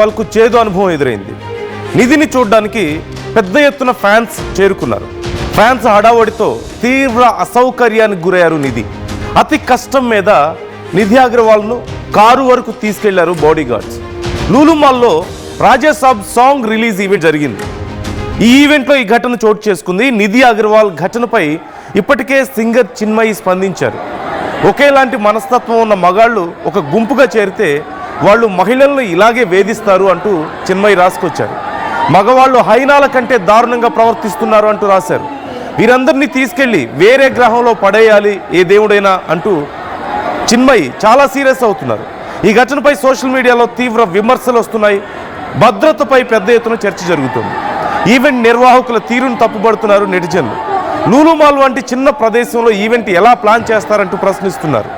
వాళ్ళకు చేదు అనుభవం ఎదురైంది. నిధిని చూడడానికి పెద్ద ఎత్తున ఫ్యాన్స్ చేరుకున్నారు. ఫ్యాన్స్ హడావడితో తీవ్ర అసౌకర్యానికి గురయ్యారు. నిధి అతి కష్టం మీద నిధి అగర్వాల్ను కారు వరకు తీసుకెళ్లారు బాడీ గార్డ్స్. లూలు మాల్లో రాజాసాబ్ సాంగ్ రిలీజ్ ఈవెంట్ జరిగింది. ఈ ఈవెంట్లో ఈ ఘటన చోటు చేసుకుంది. నిధి అగర్వాల్ ఘటనపై ఇప్పటికే సింగర్ చిన్మయి స్పందించారు. ఒకేలాంటి మనస్తత్వం ఉన్న మగాళ్ళు ఒక గుంపుగా చేరితే వాళ్ళు మహిళలను ఇలాగే వేధిస్తారు అంటూ చిన్మయి రాసుకొచ్చారు. మగవాళ్ళు హైనాల కంటే దారుణంగా ప్రవర్తిస్తున్నారు అంటూ రాశారు. వీరందరినీ తీసుకెళ్లి వేరే గ్రహంలో పడేయాలి ఏ దేవుడైనా అంటూ చిన్మయి చాలా సీరియస్ అవుతున్నారు. ఈ ఘటనపై సోషల్ మీడియాలో తీవ్ర విమర్శలు వస్తున్నాయి. భద్రతపై పెద్ద ఎత్తున చర్చ జరుగుతుంది. ఈవెంట్ నిర్వాహకుల తీరును తప్పుపడుతున్నారు నెటిజన్లు. లూలు మాల్ వంటి చిన్న ప్రదేశంలో ఈవెంట్ ఎలా ప్లాన్ చేస్తారంటూ ప్రశ్నిస్తున్నారు.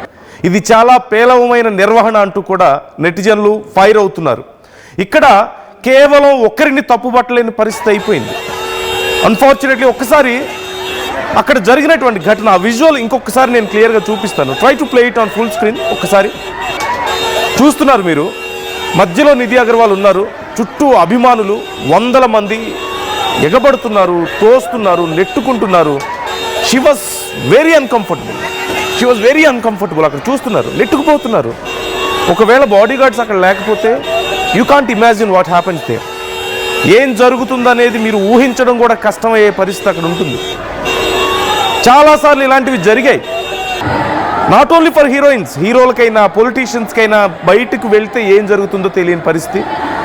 ఇది చాలా పేలవమైన నిర్వహణ అంటూ కూడా నెటిజన్లు ఫైర్ అవుతున్నారు. ఇక్కడ కేవలం ఒక్కరిని తప్పుపట్టలేని పరిస్థితి అయిపోయింది. అన్ఫార్చునేట్లీ ఒక్కసారి అక్కడ జరిగినటువంటి ఘటన ఆ విజువల్ ఇంకొకసారి నేను క్లియర్గా చూపిస్తాను. Try to play it on full screen. ఒక్కసారి చూస్తున్నారు మీరు. మధ్యలో నిధి అగర్వాల్ ఉన్నారు. చుట్టూ అభిమానులు వందల మంది ఎగబడుతున్నారు, తోస్తున్నారు, నెట్టుకుంటున్నారు. She was very uncomfortable. అక్కడ చూస్తున్నారు, నెట్టుకుపోతున్నారు. ఒకవేళ బాడీ గార్డ్స్ అక్కడ లేకపోతే you can't imagine what happens there. ఏం జరుగుతుందనేది మీరు ఊహించడం కూడా కష్టమయ్యే పరిస్థితి అక్కడ ఉంటుంది. చాలాసార్లు ఇలాంటివి జరిగాయి. నాట్ ఓన్లీ ఫర్ హీరోయిన్స్, హీరోలకైనా పొలిటీషియన్స్కైనా బయటకు వెళ్తే ఏం జరుగుతుందో తెలియని పరిస్థితి.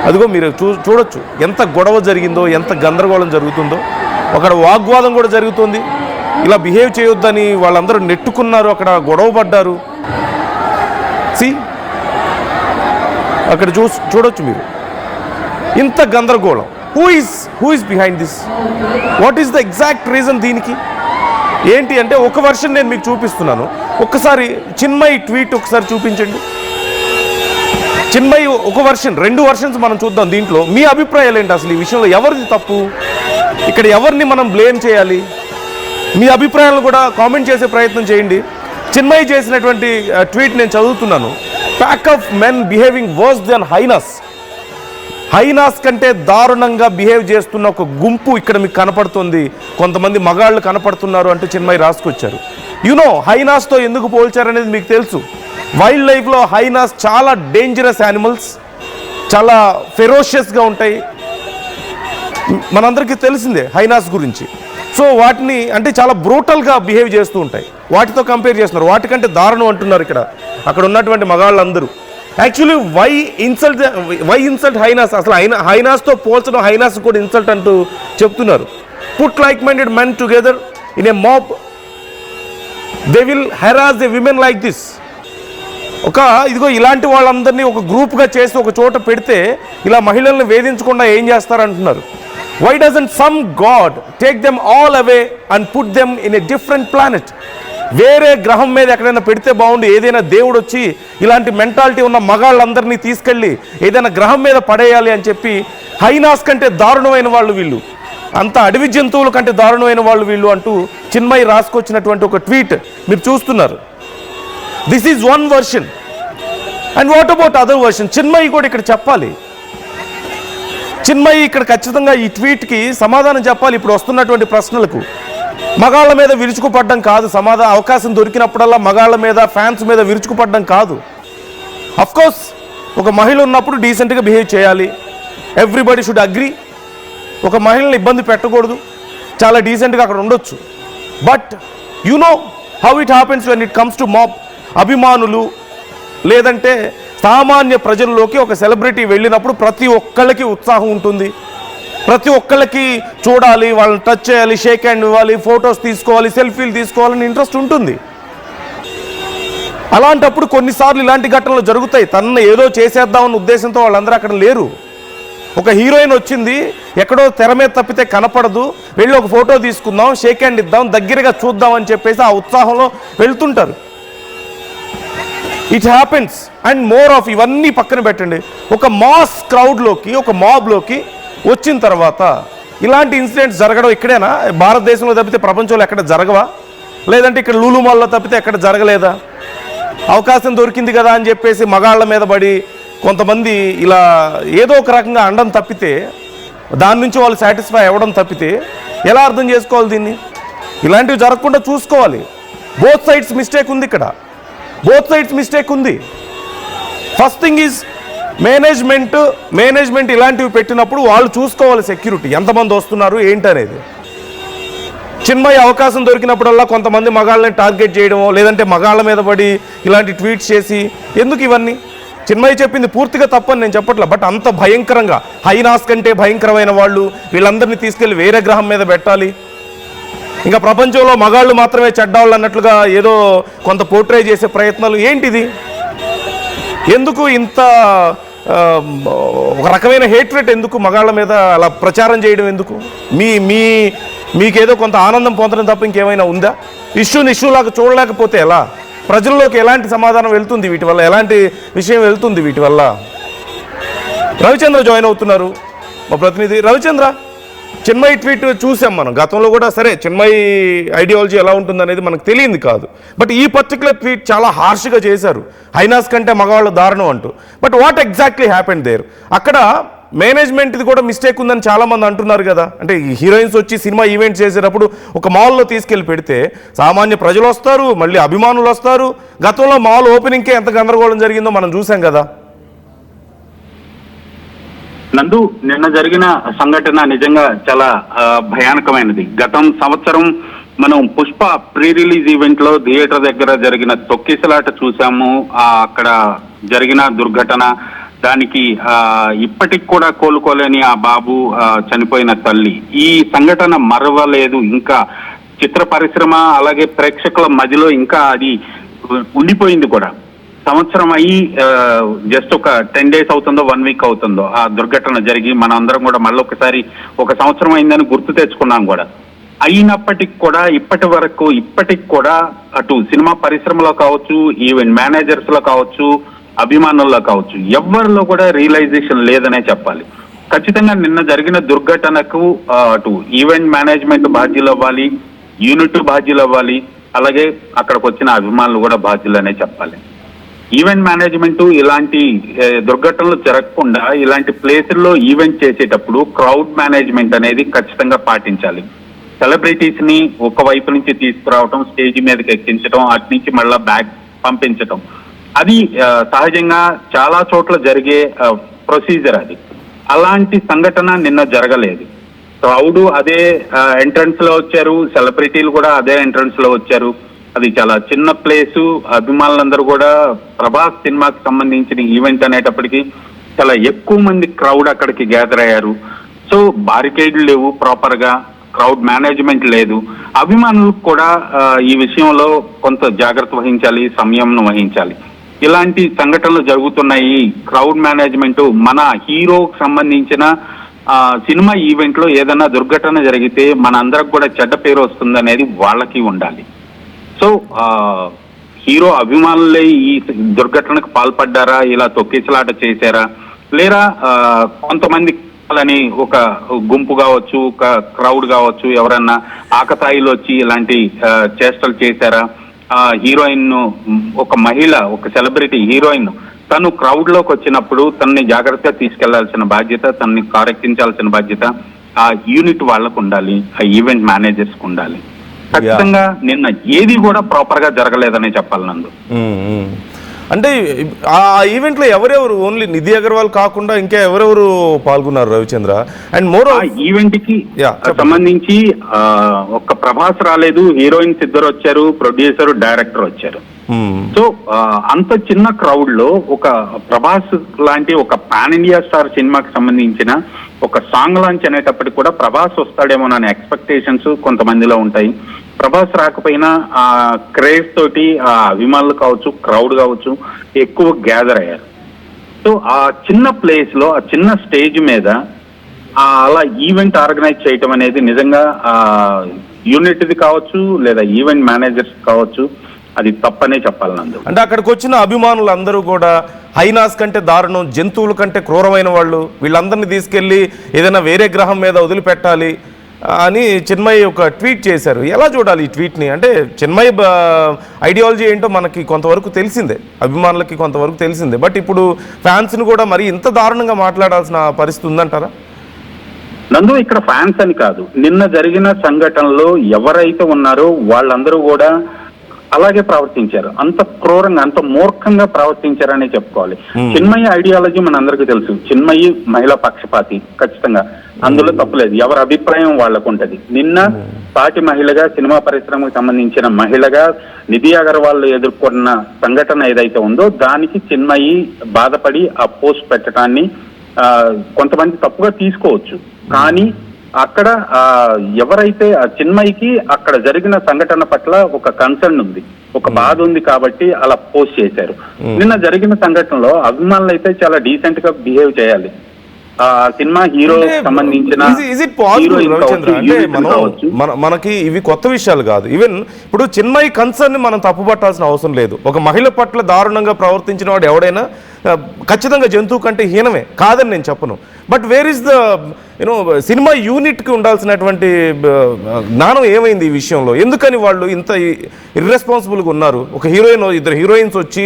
అదిగో మీరు చూడొచ్చు ఎంత గొడవ జరిగిందో, ఎంత గందరగోళం జరుగుతుందో. అక్కడ వాగ్వాదం కూడా జరుగుతుంది. ఇలా బిహేవ్ చేయొద్దని వాళ్ళందరూ నెట్టుకున్నారు, అక్కడ గొడవ పడ్డారు. సి అక్కడ చూడొచ్చు మీరు ఇంత గందరగోళం. Who is behind this? What is the exact reason? దీనికి ఏంటి అంటే ఒక వర్షన్ నేను మీకు చూపిస్తున్నాను. ఒక్కసారి చిన్మయి ట్వీట్ ఒకసారి చూపించండి. చిన్మయి ఒక వర్షన్, 2 వర్షన్స్ మనం చూద్దాం. దీంట్లో మీ అభిప్రాయాలు ఏంటి? అసలు ఈ విషయంలో ఎవరిది తప్పు? ఇక్కడ ఎవరిని మనం బ్లేమ్ చేయాలి? మీ అభిప్రాయాలను కూడా కామెంట్ చేసే ప్రయత్నం చేయండి. చిన్మయి చేసినటువంటి ట్వీట్ నేను చదువుతున్నాను. Pack of men behaving worse than hyenas కంటే దారుణంగా బిహేవ్ చేస్తున్న ఒక గుంపు ఇక్కడ మీకు కనపడుతుంది. కొంతమంది మగాళ్ళు కనపడుతున్నారు అంటూ చిన్మయి రాసుకొచ్చారు. హైనాస్తో ఎందుకు పోల్చారనేది మీకు తెలుసు. వైల్డ్ లైఫ్లో హైనాస్ చాలా డేంజరస్ యానిమల్స్, చాలా ఫెరోషియస్గా ఉంటాయి. మనందరికీ తెలిసిందే హైనాస్ గురించి. సో వాటిని అంటే చాలా బ్రూటల్గా బిహేవ్ చేస్తూ ఉంటాయి. వాటితో కంపేర్ చేస్తున్నారు. వాటికంటే దారుణం అంటున్నారు అక్కడ ఉన్నటువంటి మగాళ్ళందరూ. Actually why insult hyenas? అసలు హైనాస్తో పోల్చడం, హైనాస్ కూడా ఇన్సల్ట్ అంటూ చెప్తున్నారు. Put like minded men together in a mob, they will harass the women like this. ఇదిగో ఇలాంటి వాళ్ళందరినీ ఒక గ్రూప్గా చేసి ఒక చోట పెడితే ఇలా మహిళల్ని వేధించకుండా ఏం చేస్తారంటున్నారు. Why doesn't some god take them all away and put them in a different planet? వేరే గ్రహం మీద ఎక్కడైనా పెడితే బాగుండు. ఏదైనా దేవుడు వచ్చి ఇలాంటి మెంటాలిటీ ఉన్న మగాళ్ళందరినీ తీసుకెళ్ళి ఏదైనా గ్రహం మీద పడేయాలి అని చెప్పి, హైనాస్ కంటే దారుణమైన వాళ్ళు వీళ్ళు, అంత అడవి జంతువుల కంటే దారుణమైన వాళ్ళు వీళ్ళు అంటూ చిన్మయి రాసుకొచ్చినటువంటి ఒక ట్వీట్ మీరు చూస్తున్నారు. This is one version. And what about other version? Chinmayi కూడా ఇక్కడ చెప్పాలి. చిన్మయి ఇక్కడ ఖచ్చితంగా ఈ ట్వీట్కి సమాధానం చెప్పాలి. ఇప్పుడు వస్తున్నటువంటి ప్రశ్నలకు మగాళ్ళ మీద విరుచుకుపడ్డం కాదు సమాధానం. అవకాశం దొరికినప్పుడల్లా మగాళ్ళ మీద, ఫ్యాన్స్ మీద విరుచుకుపడ్డం కాదు. అఫ్కోర్స్ ఒక మహిళ ఉన్నప్పుడు డీసెంట్గా బిహేవ్ చేయాలి. Everybody should agree. ఒక మహిళని ఇబ్బంది పెట్టకూడదు, చాలా డీసెంట్గా అక్కడ ఉండొచ్చు. But you know how it happens when it comes to mob. అభిమానులు లేదంటే సామాన్య ప్రజల్లోకి ఒక సెలబ్రిటీ వెళ్ళినప్పుడు ప్రతి ఒక్కళ్ళకి ఉత్సాహం ఉంటుంది. ప్రతి ఒక్కళ్ళకి చూడాలి, వాళ్ళని టచ్ చేయాలి, షేక్ హ్యాండ్ ఇవ్వాలి, ఫొటోస్ తీసుకోవాలి, సెల్ఫీలు తీసుకోవాలని ఇంట్రెస్ట్ ఉంటుంది. అలాంటప్పుడు కొన్నిసార్లు ఇలాంటి ఘటనలు జరుగుతాయి. తనను ఏదో చేసేద్దామన్న ఉద్దేశంతో వాళ్ళందరూ అక్కడ లేరు. ఒక హీరోయిన్ వచ్చింది, ఎక్కడో తెర మీద తప్పితే కనపడదు, వెళ్ళి ఒక ఫోటో తీసుకుందాం, షేక్ హ్యాండ్ ఇద్దాం, దగ్గరగా చూద్దాం అని చెప్పేసి ఆ ఉత్సాహంలో వెళ్తుంటారు. It happens. And more of ఇవన్నీ పక్కన పెట్టండి. ఒక మాస్ క్రౌడ్లోకి, ఒక మాబ్లోకి వచ్చిన తర్వాత ఇలాంటి ఇన్సిడెంట్స్ జరగడం ఇక్కడేనా? భారతదేశంలో తప్పితే ప్రపంచంలో ఎక్కడ జరగవా? లేదంటే ఇక్కడ లూలు మాల్లో తప్పితే ఎక్కడ జరగలేదా? అవకాశం దొరికింది కదా అని చెప్పేసి మగాళ్ళ మీద పడి కొంతమంది ఇలా ఏదో ఒక రకంగా అండం తప్పితే, దాని నుంచి వాళ్ళు సాటిస్ఫై అవ్వడం తప్పితే ఎలా అర్థం చేసుకోవాలి దీన్ని? ఇలాంటివి జరగకుండా చూసుకోవాలి. బోత్ సైడ్స్ మిస్టేక్ ఉంది ఇక్కడ, బోత్ సైడ్స్ మిస్టేక్ ఉంది. ఫస్ట్ థింగ్ ఈజ్ మేనేజ్మెంట్ ఇలాంటివి పెట్టినప్పుడు వాళ్ళు చూసుకోవాలి సెక్యూరిటీ, ఎంతమంది వస్తున్నారు ఏంటి అనేది. చిన్మయి అవకాశం దొరికినప్పుడల్లా కొంతమంది మగాళ్ళని టార్గెట్ చేయడమో, లేదంటే మగాళ్ళ మీద పడి ఇలాంటి ట్వీట్స్ చేసి ఎందుకు ఇవన్నీ? చిన్మయి చెప్పింది పూర్తిగా తప్పని నేను చెప్పట్లే, బట్ అంత భయంకరంగా హైనాస్ కంటే భయంకరమైన వాళ్ళు వీళ్ళందరినీ తీసుకెళ్లి వేరే గ్రహం మీద పెట్టాలి, ఇంకా ప్రపంచంలో మగాళ్ళు మాత్రమే చెడ్డవాళ్ళు అన్నట్లుగా ఏదో కొంత పోర్ట్రే చేసే ప్రయత్నాలు ఏంటిది? ఎందుకు ఇంత ఒక రకమైన హేట్రెట్ ఎందుకు మగాళ్ళ మీద అలా ప్రచారం చేయడం ఎందుకు? మీకేదో కొంత ఆనందం పొందడం తప్ప ఇంకేమైనా ఉందా? ఇష్యూలాగా చూడలేకపోతే ఎలా? ప్రజల్లోకి ఎలాంటి సమాధానం వెళ్తుంది వీటి వల్ల? ఎలాంటి విషయం వెళ్తుంది వీటి వల్ల? రవిచంద్ర జాయిన్ అవుతున్నారు, మా ప్రతినిధి రవిచంద్ర. చిన్మయి ట్వీట్ చూసాం మనం గతంలో కూడా. సరే, చిన్మయి ఐడియాలజీ ఎలా ఉంటుందనేది మనకు తెలియంది కాదు, బట్ ఈ పర్టికులర్ ట్వీట్ చాలా హార్ష్గా చేశారు, హైనాస్ కంటే మగవాళ్ళ దారుణం అంటూ. But what exactly happened there? అక్కడ మేనేజ్మెంట్ది కూడా మిస్టేక్ ఉందని చాలామంది అంటున్నారు కదా. అంటే ఈ హీరోయిన్స్ వచ్చి సినిమా ఈవెంట్స్ చేసేటప్పుడు ఒక మాల్లో తీసుకెళ్ళి పెడితే సామాన్య ప్రజలు వస్తారు, మళ్ళీ అభిమానులు వస్తారు. గతంలో మాల్ ఓపెనింగ్కే ఎంత గందరగోళం జరిగిందో మనం చూసాం కదా. నందు, నిన్న జరిగిన సంఘటన నిజంగా చాలా భయానకమైనది. గతం సంవత్సరం మనం పుష్ప ప్రీ రిలీజ్ ఈవెంట్ లో థియేటర్ దగ్గర జరిగిన తొక్కిసలాట చూసాము. అక్కడ జరిగిన దుర్ఘటన, దానికి ఇప్పటికి కూడా కోలుకోలేని ఆ బాబు, చనిపోయిన తల్లి, ఈ సంఘటన మరవలేదు. ఇంకా చిత్ర పరిశ్రమ అలాగే ప్రేక్షకుల మధ్యలో ఇంకా అది ఉండిపోయింది కూడా. సంవత్సరం అయ్యి జస్ట్ ఒక 10 days అవుతుందో 1 week అవుతుందో ఆ దుర్ఘటన జరిగి, మనం అందరం కూడా మళ్ళీ ఒకసారి ఒక సంవత్సరం అయిందని గుర్తు తెచ్చుకున్నాం కూడా. అయినప్పటికి కూడా ఇప్పటికి కూడా అటు సినిమా పరిశ్రమలో కావచ్చు, ఈవెంట్ మేనేజర్స్ లో కావచ్చు, అభిమానుల్లో కావచ్చు, ఎవరిలో కూడా రియలైజేషన్ లేదనే చెప్పాలి. ఖచ్చితంగా నిన్న జరిగిన దుర్ఘటనకు అటు ఈవెంట్ మేనేజ్మెంట్ బాధ్యులు అవ్వాలి, యూనిట్ బాధ్యులు అవ్వాలి, అలాగే అక్కడికి వచ్చిన అభిమానులు కూడా బాధ్యులనే చెప్పాలి. ఈవెంట్ మేనేజ్మెంట్ ఇలాంటి దుర్ఘటనలు జరగకుండా ఇలాంటి ప్లేసుల్లో ఈవెంట్ చేసేటప్పుడు క్రౌడ్ మేనేజ్మెంట్ అనేది ఖచ్చితంగా పాటించాలి. సెలబ్రిటీస్ ని ఒక వైపు నుంచి తీసుకురావటం, స్టేజ్ మీదకి ఎక్కించడం, అటు నుంచి మళ్ళా బ్యాక్ పంపించటం, అది సహజంగా చాలా చోట్ల జరిగే ప్రొసీజర్. అది అలాంటి సంఘటన నిన్న జరగలేదు. క్రౌడ్ అదే ఎంట్రన్స్ లో వచ్చారు, సెలబ్రిటీలు కూడా అదే ఎంట్రన్స్ లో వచ్చారు. అది చాలా చిన్న ప్లేసు. అభిమానులందరూ కూడా ప్రభాస్ సినిమాకి సంబంధించిన ఈవెంట్ అనేటప్పటికీ చాలా ఎక్కువ మంది క్రౌడ్ అక్కడికి గ్యాదర్ అయ్యారు. సో బారికేడ్లు లేవు, ప్రాపర్ గా క్రౌడ్ మేనేజ్మెంట్ లేదు. అభిమానులకు కూడా ఈ విషయంలో కొంత జాగ్రత్త వహించాలి, సంయమనం వహించాలి. ఇలాంటి సంఘటనలు జరుగుతున్నాయి. క్రౌడ్ మేనేజ్మెంట్, మన హీరోకి సంబంధించిన సినిమా ఈవెంట్ లో ఏదైనా దుర్ఘటన జరిగితే మన అందరికి కూడా చెడ్డ పేరు వస్తుంది అనేది వాళ్ళకి ఉండాలి. సో హీరో అభిమానులే ఈ దుర్ఘటనకు పాల్పడ్డారా, ఇలా తొక్కిసలాట చేశారా, లేరా కొంతమంది అని ఒక గుంపు కావచ్చు, ఒక క్రౌడ్ కావచ్చు, ఎవరన్నా ఆకతాయిలు వచ్చి ఇలాంటి చేష్టలు చేశారా? హీరోయిన్, ఒక మహిళ, ఒక సెలబ్రిటీ హీరోయిన్, తను క్రౌడ్ లోకి వచ్చినప్పుడు తనని జాగ్రత్తగా తీసుకెళ్లాల్సిన బాధ్యత, తనని కారెక్కించాల్సిన బాధ్యత ఆ యూనిట్ వాళ్ళకు ఉండాలి, ఆ ఈవెంట్ మేనేజర్స్ కు ఉండాలి. ఖచ్చితంగా నిన్న ఏది కూడా ప్రాపర్ గా జరగలేదనే చెప్పాలి నందు. అంటే ఆ ఈవెంట్ లో ఎవరెవరు, ఓన్లీ నిధి అగర్వాల్ కాకుండా ఇంకా ఎవరెవరు పాల్గొన్నారు రవిచంద్ర? అండ్ మోర్ ఈవెంట్ కి సంబంధించి ఒక ప్రభాస్ రాలేదు, హీరోయిన్స్ ఇద్దరు వచ్చారు, ప్రొడ్యూసర్, డైరెక్టర్ వచ్చారు. సో అంత చిన్న క్రౌడ్ లో ఒక ప్రభాస్ లాంటి ఒక పాన్ ఇండియా స్టార్ సినిమాకి సంబంధించిన ఒక సాంగ్ లాంచ్ అనేటప్పటికి కూడా ప్రభాస్ వస్తాడేమోననే ఎక్స్పెక్టేషన్స్ కొంతమందిలో ఉంటాయి. ప్రభాస్ రాకపోయినా ఆ క్రేజ్ తోటి ఆ అభిమానులు కావచ్చు, క్రౌడ్ కావచ్చు, ఎక్కువ గ్యాదర్ అయ్యారు. సో ఆ చిన్న ప్లేస్ లో, ఆ చిన్న స్టేజ్ మీద అలా ఈవెంట్ ఆర్గనైజ్ చేయటం అనేది నిజంగా యూనిట్ది కావచ్చు, లేదా ఈవెంట్ మేనేజర్స్ కావచ్చు, అది తప్పనే చెప్పాలి నందు. అంటే అక్కడికి వచ్చిన అభిమానులు అందరూ కూడా హైనాస్ కంటే దారుణం, జంతువుల కంటే క్రూరమైన వాళ్ళు, వీళ్ళందరినీ తీసుకెళ్ళి ఏదైనా వేరే గ్రహం మీద వదిలిపెట్టాలి, అని చిన్మయి ఒక ట్వీట్ చేశారు. ఎలా చూడాలి ఈ ట్వీట్ని? అంటే చిన్మయి ఐడియాలజీ ఏంటో మనకి కొంతవరకు తెలిసిందే, అభిమానులకి కొంతవరకు తెలిసిందే. బట్ ఇప్పుడు ఫ్యాన్స్ని కూడా మరి ఇంత దారుణంగా మాట్లాడాల్సిన పరిస్థితి ఉందంటారా? నందు, ఇక్కడ ఫ్యాన్స్ అని కాదు, నిన్న జరిగిన సంఘటనలో ఎవరైతే ఉన్నారో వాళ్ళందరూ కూడా అలాగే ప్రవర్తించారు. అంత క్రూరంగా, అంత మూర్ఖంగా ప్రవర్తించారనే చెప్పుకోవాలి. చిన్మయి ఐడియాలజీ మనందరికీ తెలుసు. చిన్మయి మహిళా పక్షపాతి, ఖచ్చితంగా అందులో తప్పులేదు. ఎవరి అభిప్రాయం వాళ్ళకు ఉంటది. నిన్న సాటి మహిళగా, సినిమా పరిశ్రమకు సంబంధించిన మహిళగా నిధి అగర్వాల్ ఎదుర్కొన్న సంఘటన ఏదైతే ఉందో దానికి చిన్మయి బాధపడి ఆ పోస్ట్ పెట్టడాన్ని కొంతమంది తప్పుగా తీసుకోవచ్చు. కానీ అక్కడ ఎవరైతే ఆ చిన్మయికి అక్కడ జరిగిన సంఘటన పట్ల ఒక కన్సర్న్ ఉంది, ఒక బాధ ఉంది కాబట్టి అలా పోస్ట్ చేశారు. నిన్న జరిగిన సంఘటనలో అభిమానులు అయితే చాలా డీసెంట్ గా బిహేవ్ చేయాలి. ఆ సినిమా హీరో సంబంధించిన మనకి ఇవి కొత్త విషయాలు కాదు. ఈవెన్ ఇప్పుడు చిన్మయి కన్సర్న్ మనం తప్పుపట్టాల్సిన అవసరం లేదు. ఒక మహిళ పట్ల దారుణంగా ప్రవర్తించిన వాడు ఎవడైనా ఖచ్చితంగా జంతువు కంటే హీనమే కాదని నేను చెప్పను. But where is the cinema యూనిట్కి ఉండాల్సినటువంటి జ్ఞానం ఏమైంది ఈ విషయంలో? ఎందుకని వాళ్ళు ఇంత ఇర్రెస్పాన్సిబుల్గా ఉన్నారు? ఒక హీరోయిన్, ఇద్దరు హీరోయిన్స్ వచ్చి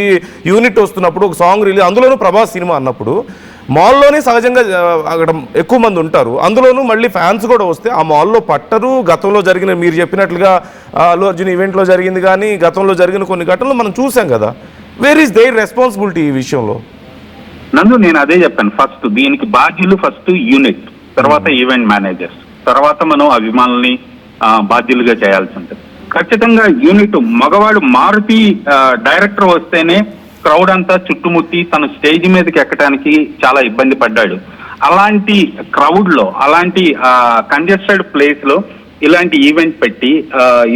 యూనిట్ వస్తున్నప్పుడు ఒక సాంగ్ రిలీజ్, అందులోనూ ప్రభాస్ సినిమా అన్నప్పుడు మాల్లోనే సహజంగా అక్కడ ఎక్కువ మంది ఉంటారు, అందులోనూ మళ్ళీ ఫ్యాన్స్ కూడా వస్తే ఆ మాల్లో పట్టరు. గతంలో జరిగిన మీరు చెప్పినట్లుగా అల్లు అర్జున్ ఈవెంట్లో జరిగింది కానీ గతంలో జరిగిన కొన్ని ఘటనలు మనం చూసాం కదా. వేర్ ఈస్ దేర్ రెస్పాన్సిబిలిటీ ఈ విషయంలో? నందు, నేను అదే చెప్పాను. ఫస్ట్ దీనికి బాధ్యులు ఫస్ట్ యూనిట్, తర్వాత ఈవెంట్ మేనేజర్స్, తర్వాత మనం అభిమానుల్ని బాధ్యులుగా చేయాల్సి ఉంటుంది. ఖచ్చితంగా యూనిట్ మగవాడు మారుతి డైరెక్టర్ వస్తేనే క్రౌడ్ అంతా చుట్టుముట్టి తను స్టేజ్ మీదకి ఎక్కడానికి చాలా ఇబ్బంది పడ్డాడు. అలాంటి క్రౌడ్ లో, అలాంటి కంజెస్టెడ్ ప్లేస్ లో ఇలాంటి ఈవెంట్ పెట్టి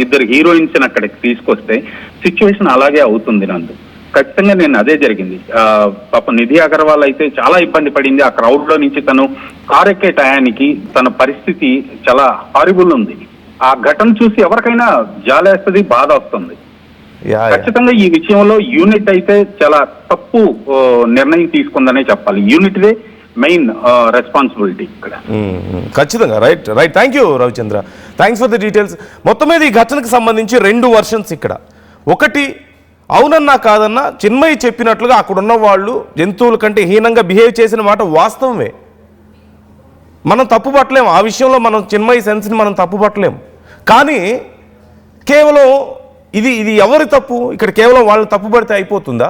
ఇద్దరు హీరోయిన్స్ అక్కడికి తీసుకొస్తే సిచ్యువేషన్ అలాగే అవుతుంది నందు. ఖచ్చితంగా నేను అదే జరిగింది. పాప నిధి అగర్వాల్ అయితే చాలా ఇబ్బంది పడింది. ఆ క్రౌడ్ లో నుంచి తను కారెక్కే టయానికి తన పరిస్థితి చాలా హారిబుల్ ఉంది. ఆ ఘటన చూసి ఎవరికైనా జాలేస్తుంది, బాధ వస్తుంది. ఖచ్చితంగా ఈ విషయంలో యూనిట్ అయితే చాలా తప్పు నిర్ణయం తీసుకుందనే చెప్పాలి. యూనిట్దే మెయిన్ రెస్పాన్సిబిలిటీ ఇక్కడ. ఖచ్చితంగా right right thank you Ravichandra, thanks for the details. మొత్తం మీద ఈ ఘటనకు సంబంధించి 2 వర్షన్స్ ఇక్కడ. ఒకటి, అవునన్నా కాదన్నా చిన్మయి చెప్పినట్లుగా అక్కడున్న వాళ్ళు జంతువుల కంటే హీనంగా బిహేవ్ చేసిన మాట వాస్తవమే. మనం తప్పు పట్టలేము ఆ విషయంలో, మనం చిన్మయి సెన్స్ని మనం తప్పు పట్టలేము. కానీ కేవలం ఇది ఎవరి తప్పు? ఇక్కడ కేవలం వాళ్ళని తప్పు పడితే అయిపోతుందా?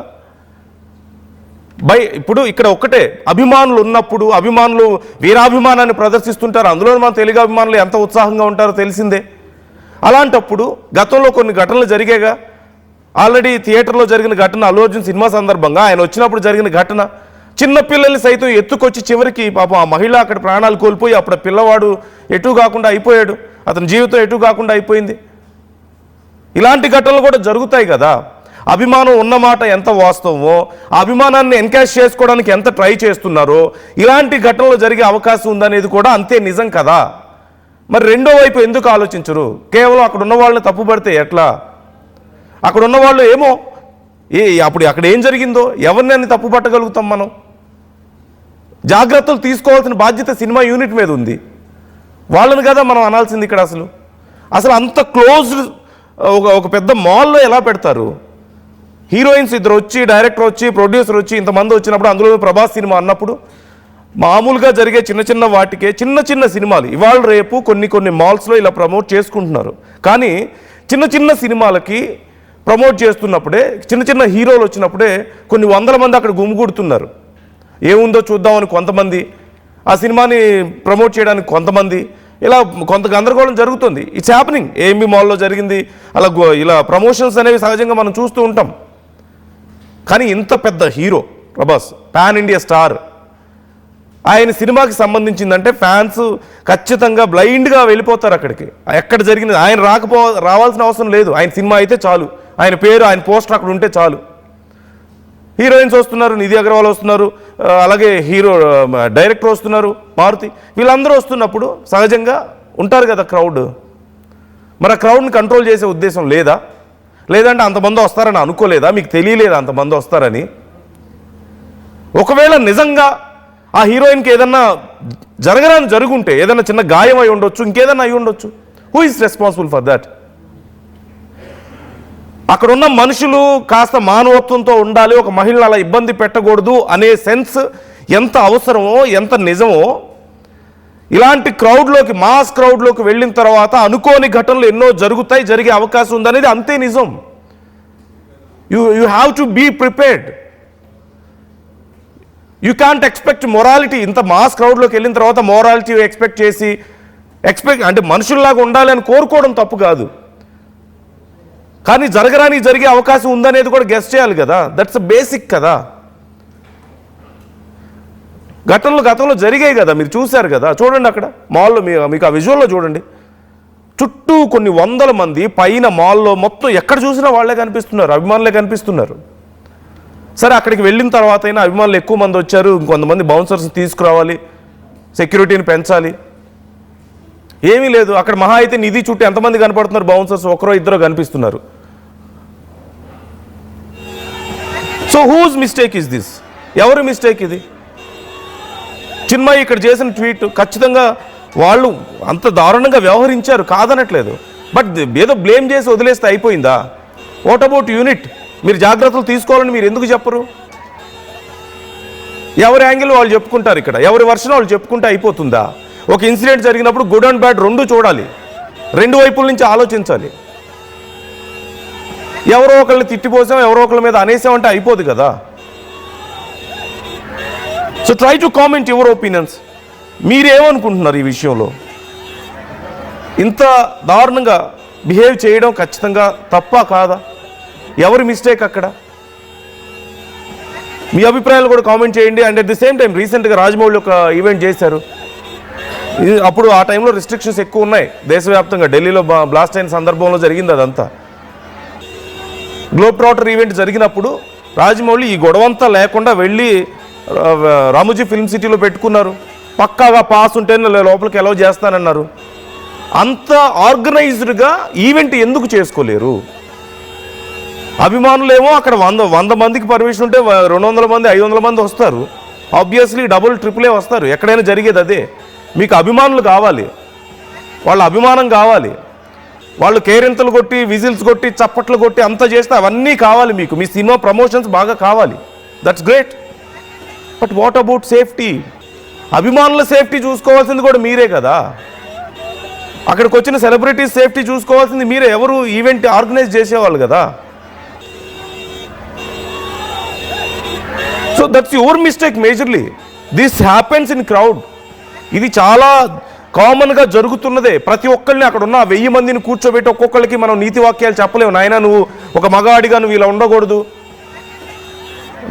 ఇప్పుడు ఇక్కడ ఒక్కటే, అభిమానులు ఉన్నప్పుడు అభిమానులు వీరాభిమానాన్ని ప్రదర్శిస్తుంటారు. అందులో మన తెలుగు అభిమానులు ఎంత ఉత్సాహంగా ఉంటారో తెలిసిందే. అలాంటప్పుడు గతంలో కొన్ని ఘటనలు జరిగాగా. ఆల్రెడీ థియేటర్లో జరిగిన ఘటన, అల్లు అర్జున్ సినిమా సందర్భంగా ఆయన వచ్చినప్పుడు జరిగిన ఘటన, చిన్నపిల్లల్ని సైతం ఎత్తుకొచ్చి చివరికి పాపం ఆ మహిళ అక్కడ ప్రాణాలు కోల్పోయి అప్పుడు పిల్లవాడు ఎటు కాకుండా అయిపోయాడు, అతని జీవితం ఎటు కాకుండా అయిపోయింది. ఇలాంటి ఘటనలు కూడా జరుగుతాయి కదా. అభిమానం ఉన్నమాట ఎంత వాస్తవమో, ఆ అభిమానాన్ని ఎన్కాష్ చేసుకోవడానికి ఎంత ట్రై చేస్తున్నారో ఇలాంటి ఘటనలు జరిగే అవకాశం ఉందనేది కూడా అంతే నిజం కదా. మరి రెండో వైపు ఎందుకు ఆలోచించరు? కేవలం అక్కడ ఉన్న వాళ్ళని తప్పుపడితే ఎట్లా? అక్కడ ఉన్న వాళ్ళు ఏమో అప్పుడు అక్కడ ఏం జరిగిందో ఎవరిని అని తప్పు పట్టగలుగుతాం మనం? జాగ్రత్తలు తీసుకోవాల్సిన బాధ్యత సినిమా యూనిట్ మీద ఉంది. వాళ్ళని కదా మనం అనాల్సింది ఇక్కడ. అసలు అంత క్లోజ్డ్ ఒక పెద్ద మాల్లో ఎలా పెడతారు? హీరోయిన్స్ ఇద్దరు వచ్చి, డైరెక్టర్ వచ్చి, ప్రొడ్యూసర్ వచ్చి, ఇంతమంది వచ్చినప్పుడు, అందులో ప్రభాస్ సినిమా అన్నప్పుడు మామూలుగా జరిగే చిన్న చిన్న వాటికే, చిన్న చిన్న సినిమాలు ఇవాళ రేపు కొన్ని మాల్స్లో ఇలా ప్రమోట్ చేసుకుంటున్నారు. కానీ చిన్న చిన్న సినిమాలకి ప్రమోట్ చేస్తున్నప్పుడే, చిన్న చిన్న హీరోలు వచ్చినప్పుడే కొన్ని వందల మంది అక్కడ గుమిగూడుతున్నారు. ఏముందో చూద్దామని కొంతమంది, ఆ సినిమాని ప్రమోట్ చేయడానికి కొంతమంది, ఇలా కొంత గందరగోళం జరుగుతుంది. It's happening. ఏఎంబీ మాల్లో జరిగింది. ఇలా ప్రమోషన్స్ అనేవి సహజంగా మనం చూస్తూ ఉంటాం. కానీ ఇంత పెద్ద hero Prabhas, pan India star, ఆయన సినిమాకి సంబంధించిందంటే ఫ్యాన్స్ ఖచ్చితంగా బ్లైండ్గా వెళ్ళిపోతారు అక్కడికి. ఎక్కడ జరిగింది ఆయన రావాల్సిన అవసరం లేదు. ఆయన సినిమా అయితే చాలు, ఆయన పేరు, ఆయన పోస్టర్ అక్కడ ఉంటే చాలు. హీరోయిన్స్ వస్తున్నారు, నిధి అగర్వాల్ వస్తున్నారు, అలాగే డైరెక్టర్ వస్తున్నారు, మారుతి, వీళ్ళందరూ వస్తున్నప్పుడు సహజంగా ఉంటారు కదా క్రౌడ్. మరి ఆ క్రౌడ్ని కంట్రోల్ చేసే ఉద్దేశం లేదా? లేదంటే అంతమంది వస్తారని అనుకోలేదా? మీకు తెలియలేదా అంతమంది వస్తారని? ఒకవేళ నిజంగా ఆ హీరోయిన్కి ఏదన్నా జరగరాని జరుగుంటే, ఏదైనా చిన్న గాయం అయి ఉండొచ్చు, ఇంకేదన్నా అయి ఉండొచ్చు. Who is responsible for that? అక్కడ ఉన్న మనుషులు కాస్త మానవత్వంతో ఉండాలి, ఒక మహిళను అలా ఇబ్బంది పెట్టకూడదు అనే సెన్స్ ఎంత అవసరమో, ఎంత నిజమో, ఇలాంటి క్రౌడ్లోకి, మాస్ క్రౌడ్లోకి వెళ్ళిన తర్వాత అనుకోని ఘటనలు ఎన్నో జరుగుతాయి, జరిగే అవకాశం ఉందనేది అంతే నిజం. You have to be prepared. You can't expect morality. ఇంత మాస్ క్రౌడ్లోకి వెళ్ళిన తర్వాత మొరాలిటీ ఎక్స్పెక్ట్ చేసి అంటే మనుషుల్లాగా ఉండాలి అని కోరుకోవడం తప్పు కాదు, కానీ జరగరాని జరిగే అవకాశం ఉందనేది కూడా గెస్ చేయాలి కదా. దట్స్ బేసిక్ కదా. గతంలో జరిగాయి కదా, మీరు చూశారు కదా. చూడండి అక్కడ మాల్లో, మీకు ఆ విజువల్లో చూడండి, చుట్టూ కొన్ని వందల మంది, పైన మాల్లో మొత్తం ఎక్కడ చూసినా వాళ్ళే కనిపిస్తున్నారు, అభిమానులే కనిపిస్తున్నారు. సరే, అక్కడికి వెళ్ళిన తర్వాత అయినా అభిమానులు ఎక్కువ మంది వచ్చారు, ఇంకొంతమంది బౌన్సర్స్ తీసుకురావాలి, సెక్యూరిటీని పెంచాలి. ఏమీ లేదు అక్కడ. మహా అయితే నిధి చుట్టూ ఎంతమంది కనపడుతున్నారు? బౌన్సర్స్ ఒకరో ఇద్దరు కనిపిస్తున్నారు. So whose mistake is this? ఎవరి మిస్టేక్ ఇది? చిన్మయి ఇక్కడ చేసిన ట్వీట్ ఖచ్చితంగా వాళ్ళు అంత దారుణంగా వ్యవహరించారు, కాదనట్లేదు. బట్ ఏదో బ్లేమ్ చేసి వదిలేస్తే అయిపోయిందా? What about unit? మీరు జాగ్రత్తలు తీసుకోవాలని మీరు ఎందుకు చెప్పరు? ఎవరి యాంగిల్ వాళ్ళు చెప్పుకుంటారు, ఇక్కడ ఎవరి వర్షన్ వాళ్ళు చెప్పుకుంటే అయిపోతుందా? ఒక ఇన్సిడెంట్ జరిగినప్పుడు గుడ్ అండ్ బ్యాడ్ రెండు చూడాలి, రెండు వైపుల నుంచి ఆలోచించాలి. ఎవరో ఒకళ్ళని తిట్టిపోసాం, ఎవరో ఒకళ్ళ మీద అనేసామంటే అయిపోదు కదా. So try to comment your opinions. మీరేమనుకుంటున్నారు ఈ విషయంలో? ఇంత దారుణంగా బిహేవ్ చేయడం ఖచ్చితంగా తప్పా కాదా? ఎవరి మిస్టేక్ అక్కడ? మీ అభిప్రాయాలు కూడా కామెంట్ చేయండి. And at the same time రీసెంట్గా రాజమౌళి ఒక ఈవెంట్ చేశారు. అప్పుడు ఆ టైంలో రిస్ట్రిక్షన్స్ ఎక్కువ ఉన్నాయి దేశవ్యాప్తంగా. ఢిల్లీలో బ్లాస్ట్ అయిన సందర్భంలో జరిగింది అదంతా. గ్లోబ్ ట్రాటర్ ఈవెంట్ జరిగినప్పుడు రాజమౌళి ఈ గొడవంతా లేకుండా వెళ్ళి రామోజీ ఫిల్మ్ సిటీలో పెట్టుకున్నారు. పక్కాగా పాస్ ఉంటేనే లోపలికి అలౌ చేస్తానన్నారు. అంత ఆర్గనైజ్డ్గా ఈవెంట్ ఎందుకు చేసుకోలేరు? అభిమానులేమో అక్కడ 100 మందికి పర్మిషన్ ఉంటే 200 మంది 500 మంది వస్తారు. ఆబ్వియస్లీ డబుల్ ట్రిపులే వస్తారు. ఎక్కడైనా జరిగేది అదే. మీకు అభిమానులు కావాలి, వాళ్ళ అభిమానం కావాలి, వాళ్ళు కేరింతలు కొట్టి, విజిల్స్ కొట్టి, చప్పట్లు కొట్టి అంతా చేస్తే అవన్నీ కావాలి మీకు. మీ సినిమా ప్రమోషన్స్ బాగా కావాలి, that's great. But what about safety? అభిమానుల సేఫ్టీ చూసుకోవాల్సింది కూడా మీరే కదా. అక్కడికి వచ్చిన సెలబ్రిటీస్ సేఫ్టీ చూసుకోవాల్సింది మీరే. ఎవరు ఈవెంట్ ఆర్గనైజ్ చేసేవాళ్ళు కదా. So that's your mistake majorly. This happens in crowd. ఇది చాలా కామన్గా జరుగుతున్నదే. ప్రతి ఒక్కరిని అక్కడ ఉన్న 1000 మందిని కూర్చోబెట్టి ఒక్కొక్కరికి మనం నీతి వాక్యాలు చెప్పలేము. నాయన నువ్వు ఒక మగాడిగా నువ్వు ఇలా ఉండకూడదు,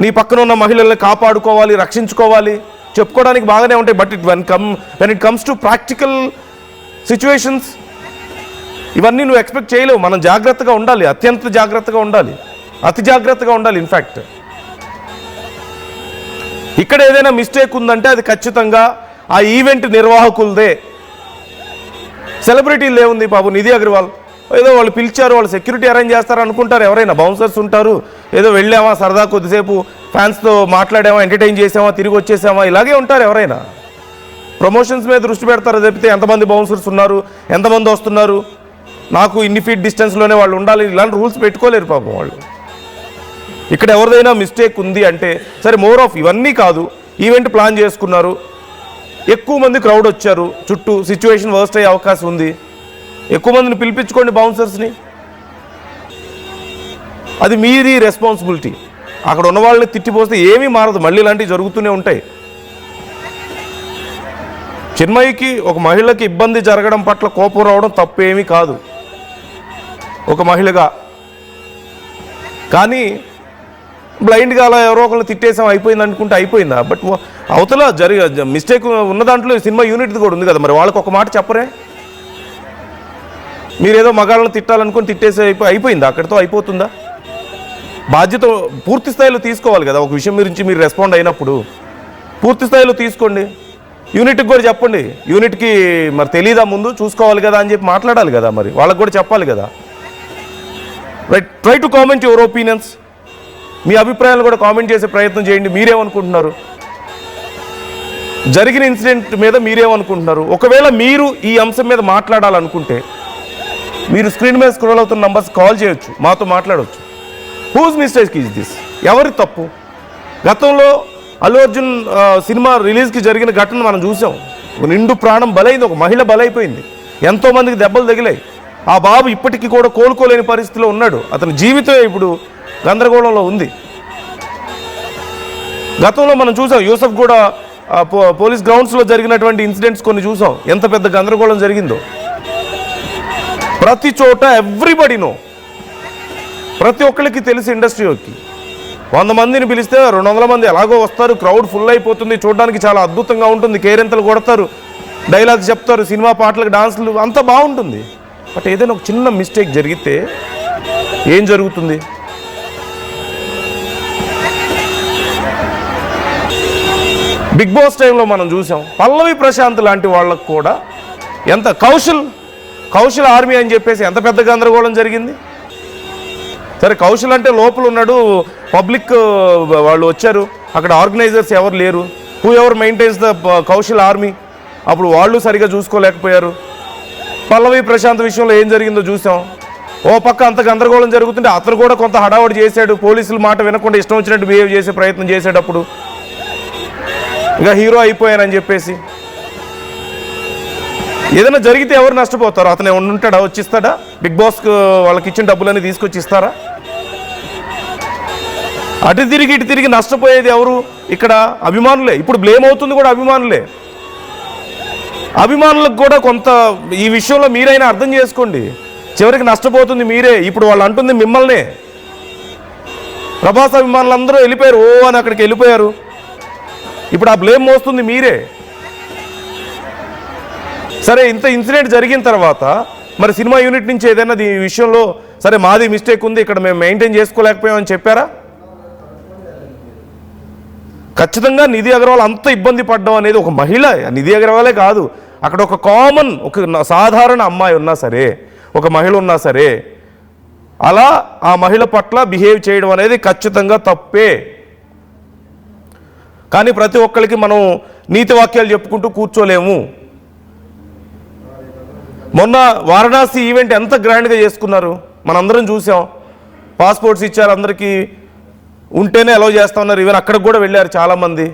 నీ పక్కన ఉన్న మహిళల్ని కాపాడుకోవాలి, రక్షించుకోవాలి, చెప్పుకోవడానికి బాగానే ఉంటాయి. But when it comes to practical situations ఇవన్నీ నువ్వు ఎక్స్పెక్ట్ చేయలేవు. మనం జాగ్రత్తగా ఉండాలి, అత్యంత జాగ్రత్తగా ఉండాలి, అతి జాగ్రత్తగా ఉండాలి. ఇన్ఫ్యాక్ట్ ఇక్కడ ఏదైనా మిస్టేక్ ఉందంటే అది ఖచ్చితంగా ఆ ఈవెంట్ నిర్వాహకులదే. సెలబ్రిటీలు ఏముంది పాపం, నిధి అగర్వాల్ ఏదో వాళ్ళు పిలిచారు, వాళ్ళు సెక్యూరిటీ అరేంజ్ చేస్తారు అనుకుంటారు. ఎవరైనా బౌన్సర్స్ ఉంటారు, ఏదో వెళ్ళామా సరదా కొద్దిసేపు ఫ్యాన్స్తో మాట్లాడామా, ఎంటర్టైన్ చేసామా, తిరిగి వచ్చేసామా, ఇలాగే ఉంటారు. ఎవరైనా ప్రమోషన్స్ మీద దృష్టి పెడతారు తప్పితే ఎంతమంది బౌన్సర్స్ ఉన్నారు, ఎంతమంది వస్తున్నారు, నాకు ఇన్ని ఫీట్ డిస్టెన్స్లోనే వాళ్ళు ఉండాలి, ఇలాంటి రూల్స్ పెట్టుకోలేరు పాపం వాళ్ళు. ఇక్కడ ఎవరిదైనా మిస్టేక్ ఉంది అంటే సరే, మోర్ ఆఫ్ ఇవన్నీ కాదు, ఈవెంట్ ప్లాన్ చేసుకున్నారు, ఎక్కువ మంది క్రౌడ్ వచ్చారు, చుట్టూ సిచ్యువేషన్ వర్స్ట్ అయ్యే అవకాశం ఉంది, ఎక్కువ మందిని పిలిపించుకోండి బౌన్సర్స్ని. అది మీది రెస్పాన్సిబిలిటీ. అక్కడ ఉన్న వాళ్ళని తిట్టిపోస్తే ఏమీ మారదు, మళ్ళీ ఇలాంటివి జరుగుతూనే ఉంటాయి. చిన్మయికి ఒక మహిళకి ఇబ్బంది జరగడం పట్ల కోపం రావడం తప్పేమీ కాదు ఒక మహిళగా. బ్లైండ్గా అలా ఎవరో ఒకళ్ళు తిట్టేసాం అయిపోయింది అనుకుంటే అయిపోయిందా? బట్ అవతల మిస్టేక్ ఉన్న దాంట్లో సినిమా యూనిట్ది కూడా ఉంది కదా, మరి వాళ్ళకి ఒక మాట చెప్పరే? మీరేదో మగాళ్ళని తిట్టాలనుకుని తిట్టేసి అయిపోయిందా? అక్కడితో అయిపోతుందా? బాధ్యత పూర్తి స్థాయిలో తీసుకోవాలి కదా. ఒక విషయం గురించి మీరు రెస్పాండ్ అయినప్పుడు పూర్తి స్థాయిలో తీసుకోండి. యూనిట్కి కూడా చెప్పండి, యూనిట్కి మరి తెలీదా ముందు చూసుకోవాలి కదా అని చెప్పి మాట్లాడాలి కదా, మరి వాళ్ళకి కూడా చెప్పాలి కదా. Right, try to comment your opinions. మీ అభిప్రాయాలు కూడా కామెంట్ చేసే ప్రయత్నం చేయండి. మీరేమనుకుంటున్నారు? జరిగిన ఇన్సిడెంట్ మీద మీరేమనుకుంటున్నారు? ఒకవేళ మీరు ఈ అంశం మీద మాట్లాడాలనుకుంటే మీరు స్క్రీన్ మీద స్క్రోల్ అవుతున్న నంబర్స్ కాల్ చేయొచ్చు, మాతో మాట్లాడవచ్చు. Whose mistake is this? ఎవరి తప్పు? గతంలో అల్లు అర్జున్ సినిమా రిలీజ్కి జరిగిన ఘటన మనం చూసాం. ఒక నిండు ప్రాణం బలైంది, ఒక మహిళ బలైపోయింది, ఎంతోమందికి దెబ్బలు తగిలాయి. ఆ బాబు ఇప్పటికీ కూడా కోలుకోలేని పరిస్థితిలో ఉన్నాడు. అతని జీవితం ఇప్పుడు గందరగోళంలో ఉంది. గతంలో మనం చూసాం యూసఫ్ కూడా పోలీస్ గ్రౌండ్స్లో జరిగినటువంటి ఇన్సిడెంట్స్ కొన్ని చూసాం, ఎంత పెద్ద గందరగోళం జరిగిందో. ప్రతి చోట ఎవ్రీబడి నో, ప్రతి ఒక్కరికి తెలిసి ఇండస్ట్రీకి 100 మందిని పిలిస్తే 200 మంది ఎలాగో వస్తారు, క్రౌడ్ ఫుల్ అయిపోతుంది, చూడడానికి చాలా అద్భుతంగా ఉంటుంది, కేరింతలు కొడతారు, డైలాగ్స్ చెప్తారు, సినిమా పాటలకు డాన్సులు, అంతా బాగుంటుంది. బట్ ఏదైనా ఒక చిన్న మిస్టేక్ జరిగితే ఏం జరుగుతుంది? బిగ్ బాస్ టైంలో మనం చూసాం, పల్లవి ప్రశాంత్ లాంటి వాళ్ళకు కూడా ఎంత కౌశల్ ఆర్మీ అని చెప్పేసి ఎంత పెద్ద గందరగోళం జరిగింది. సరే కౌశల్ అంటే లోపల ఉన్నాడు, పబ్లిక్ వాళ్ళు వచ్చారు, అక్కడ ఆర్గనైజర్స్ ఎవరు లేరు, who ever maintains the Kaushal army, అప్పుడు వాళ్ళు సరిగా చూసుకోలేకపోయారు. పల్లవి ప్రశాంత్ విషయంలో ఏం జరిగిందో చూసాం. ఓ పక్క అంత గందరగోళం జరుగుతుంటే అతను కూడా కొంత హడావుడి చేశాడు, పోలీసుల మాట వినకుండా ఇష్టం వచ్చినట్టు బిహేవ్ చేసే ప్రయత్నం చేసేటప్పుడు ఇక హీరో అయిపోయానని చెప్పేసి. ఏదైనా జరిగితే ఎవరు నష్టపోతారు? అతను ఉంటాడా, వచ్చిస్తాడా? బిగ్ బాస్కి వాళ్ళకి ఇచ్చిన డబ్బులన్నీ తీసుకొచ్చి ఇస్తారా? అటు తిరిగి ఇటు తిరిగి నష్టపోయేది ఎవరు? ఇక్కడ అభిమానులే. ఇప్పుడు బ్లేమ్ అవుతుంది కూడా అభిమానులే. అభిమానులకు కూడా కొంత ఈ విషయంలో మీరైనా అర్థం చేసుకోండి. చివరికి నష్టపోతుంది మీరే. ఇప్పుడు వాళ్ళు అంటుంది మిమ్మల్నే. ప్రభాస్ అభిమానులు అందరూ వెళ్ళిపోయారు, ఓ అని అక్కడికి వెళ్ళిపోయారు. ఇప్పుడు ఆ బ్లేమ్ మోస్తుంది మీరే. సరే ఇంత ఇన్సిడెంట్ జరిగిన తర్వాత మరి సినిమా యూనిట్ నుంచి ఏదైనా ఈ విషయంలో సరే మాది మిస్టేక్ ఉంది, ఇక్కడ మేము మెయింటైన్ చేసుకోలేకపోయామని చెప్పారా? ఖచ్చితంగా నిధి అగర్వాల్ అంత ఇబ్బంది పడ్డం అనేది ఒక మహిళ, నిధి అగర్వాలే కాదు, అక్కడ ఒక కామన్ ఒక సాధారణ అమ్మాయి ఉన్నా సరే, ఒక మహిళ ఉన్నా సరే, అలా ఆ మహిళ పట్ల బిహేవ్ చేయడం అనేది ఖచ్చితంగా తప్పే. కానీ ప్రతి ఒక్కరికి మనం నీతి వాక్యాలు చెప్పుకుంటూ కూర్చోలేము. మొన్న వారణాసి ఈవెంట్ ఎంత గ్రాండ్గా చేసుకున్నారు మనందరం చూసాం. పాస్పోర్ట్స్ ఇచ్చారు, అందరికీ ఉంటేనే అలౌ చేస్తా ఉన్నారు. ఈవెన్ అక్కడికి కూడా వెళ్ళారు చాలామంది.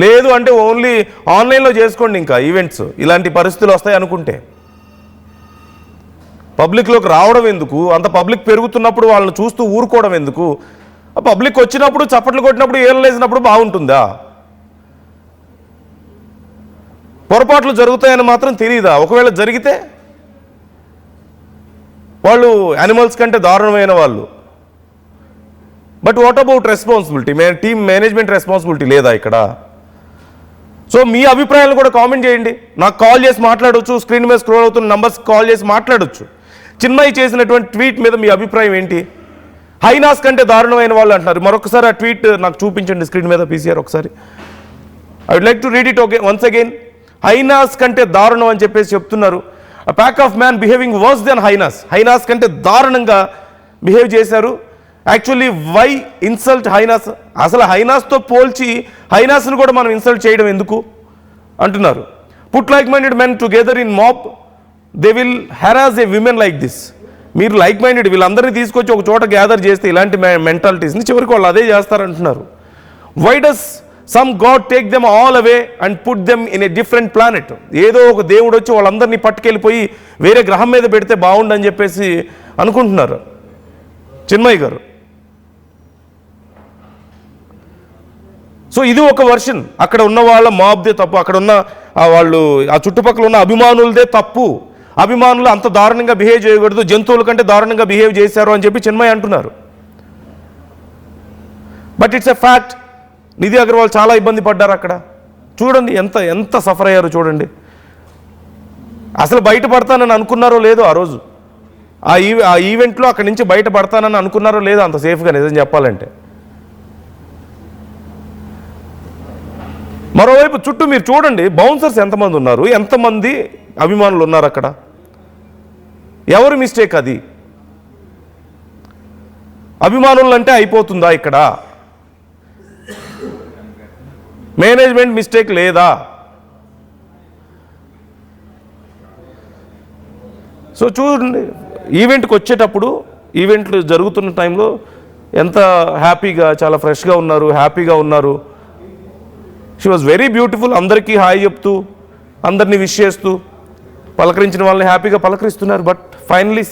లేదు అంటే ఓన్లీ ఆన్లైన్లో చేసుకోండి ఇంకా ఈవెంట్స్, ఇలాంటి పరిస్థితులు వస్తాయి అనుకుంటే. పబ్లిక్లోకి రావడం ఎందుకు? అంత పబ్లిక్ పెరుగుతున్నప్పుడు వాళ్ళని చూస్తూ ఊరుకోవడం ఎందుకు? పబ్లిక్ వచ్చినప్పుడు చప్పట్లు కొట్టినప్పుడు ఏళ్ళేసినప్పుడు బాగుంటుందా? పొరపాట్లు జరుగుతాయని మాత్రం తెలియదా? ఒకవేళ జరిగితే వాళ్ళు యానిమల్స్ కంటే దారుణమైన వాళ్ళు. But what about responsibility? Team management responsibility లేదా ఇక్కడ? సో మీ అభిప్రాయాలు కూడా కామెంట్ చేయండి. నాకు కాల్ చేసి మాట్లాడవచ్చు, స్క్రీన్ మీద స్క్రోల్ అవుతున్న నంబర్స్ కాల్ చేసి మాట్లాడవచ్చు. చిన్మయి చేసినటువంటి ట్వీట్ మీద మీ అభిప్రాయం ఏంటి? హైనాస్ కంటే దారుణమైన వాళ్ళు అంటున్నారు. మరొకసారి ఆ ట్వీట్ నాకు చూపించండి స్క్రీన్ మీద పీసీఆర్ ఒకసారి. I would like to read it once again. Hyenas కంటే దారుణం అని చెప్పేసి చెప్తున్నారు. A pack of man behaving worse than hyenas. Hyenas కంటే దారుణంగా బిహేవ్ చేశారు. Actually why insult hyenas? అసలు హైనాస్తో పోల్చి హైనాస్ను కూడా మనం ఇన్సల్ట్ చేయడం ఎందుకు అంటున్నారు. Put like minded men together in mob, they will harass A women like this. మీరు లైక్ మైండెడ్ వీళ్ళందరినీ తీసుకొచ్చి ఒక చోట గ్యాదర్ చేస్తే ఇలాంటి మెంటాలిటీస్ని చివరికి వాళ్ళు అదే చేస్తారంటున్నారు. Why does some god take them all away and put them in a different planet? ఏదో ఒక దేవుడు వచ్చి వాళ్ళందరినీ పట్టుకెళ్ళిపోయి వేరే గ్రహం మీద పెడితే బాగుండని చెప్పేసి అనుకుంటున్నారు చిన్మయి గారు. సో ఇది ఒక వర్షన్. అక్కడ ఉన్న వాళ్ళ మాబ్దే తప్పు, అక్కడ ఉన్న వాళ్ళు ఆ చుట్టుపక్కల ఉన్న అభిమానులదే తప్పు. అభిమానులు అంత దారుణంగా బిహేవ్ చేయకూడదు, జంతువుల కంటే దారుణంగా బిహేవ్ చేశారు అని చెప్పి చిన్మయి అంటున్నారు. But it's a fact. Nidhi Agarwal చాలా ఇబ్బంది పడ్డారు అక్కడ. చూడండి ఎంత సఫర్ అయ్యారు చూడండి. అసలు బయటపడతానని అనుకున్నారో లేదో ఆ రోజు ఆ ఈవెంట్లో అక్కడి నుంచి బయటపడతానని అనుకున్నారో లేదో అంత సేఫ్గా, నిజం చెప్పాలంటే. మరోవైపు చుట్టూ మీరు చూడండి, బౌన్సర్స్ ఎంతమంది ఉన్నారు, ఎంతమంది అభిమానులు ఉన్నారు అక్కడ. ఎవరి మిస్టేక్ అది? అభిమానులు అంటే అయిపోతుందా ఇక్కడ? మేనేజ్మెంట్ మిస్టేక్ లేదా? సో చూడండి, ఈవెంట్కి వచ్చేటప్పుడు ఈవెంట్లు జరుగుతున్న టైంలో ఎంత హ్యాపీగా, చాలా ఫ్రెష్గా ఉన్నారు, హ్యాపీగా ఉన్నారు. She was very beautiful. అందరికీ హాయ్ చెప్తూ, అందరినీ విష్ చేస్తూ, పలకరించిన వాళ్ళని హ్యాపీగా పలకరిస్తున్నారు. బట్ ఫైనలీ